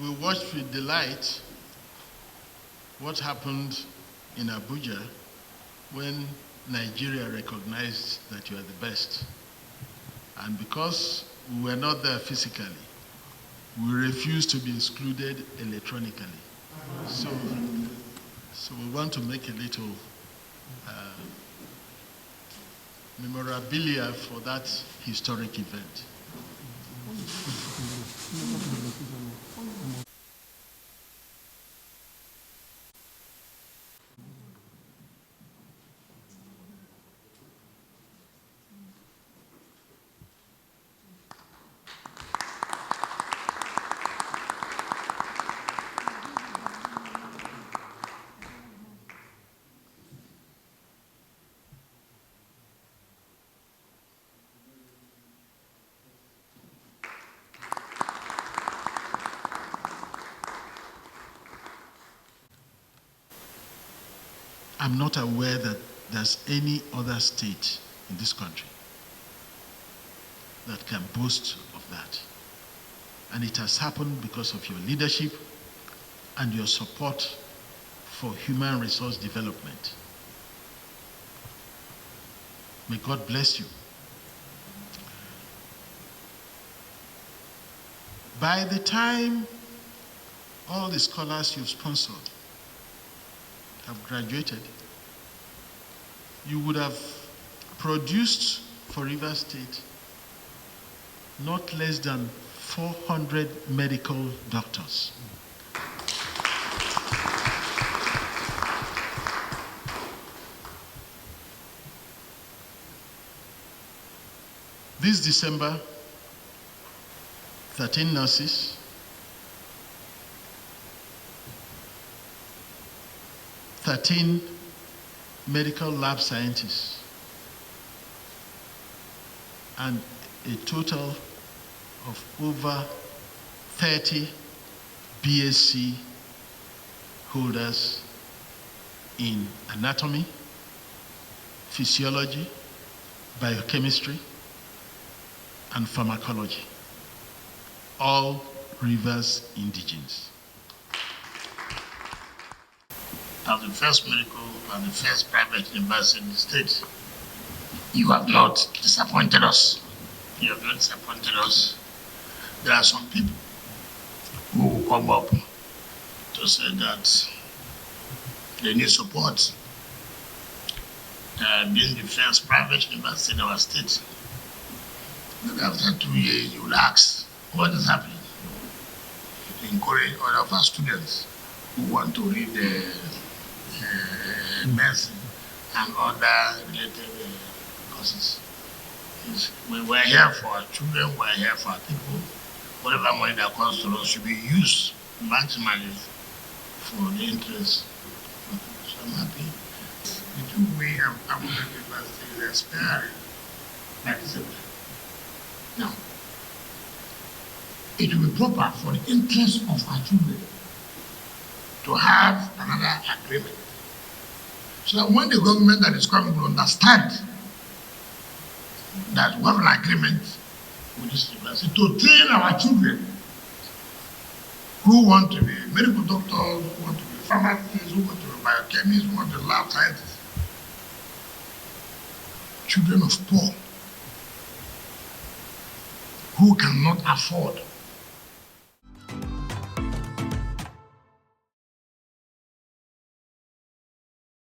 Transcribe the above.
We watched with delight what happened in Abuja when Nigeria recognized that you are the best. And because we were not there physically, we refused to be excluded electronically. So we want to make a little memorabilia for that historic event. I'm not aware that there's any other state in this country that can boast of that. And it has happened because of your leadership and your support for human resource development. May God bless you. By the time all the scholars you've sponsored have graduated, you would have produced for Rivers State not less than 400 medical doctors. This December, 13 nurses, 13 medical lab scientists, and a total of over 30 BSc holders in anatomy, physiology, biochemistry, and pharmacology, all Rivers indigenes. As the first medical and the first private university in the state, you have not disappointed us. You have not disappointed us. There are some people who will come up to say that they need support. Being the first private university in our state, maybe after 2 years you will ask, what is happening? To encourage all of our students who want to read medicine and other related courses. We are here for our children, we are here for our people. Whatever money that comes to us should be used maximally for the interest of people. So I'm happy. The two-way Abuja University is expiring by December. Now, it will be proper for the interest of our children to have another agreement, so that when the government that is coming will understand that we have an agreement with this university to train our children who want to be medical doctors, who want to be pharmacists, who want to be biochemists, who want to be lab scientists. Children of poor who cannot afford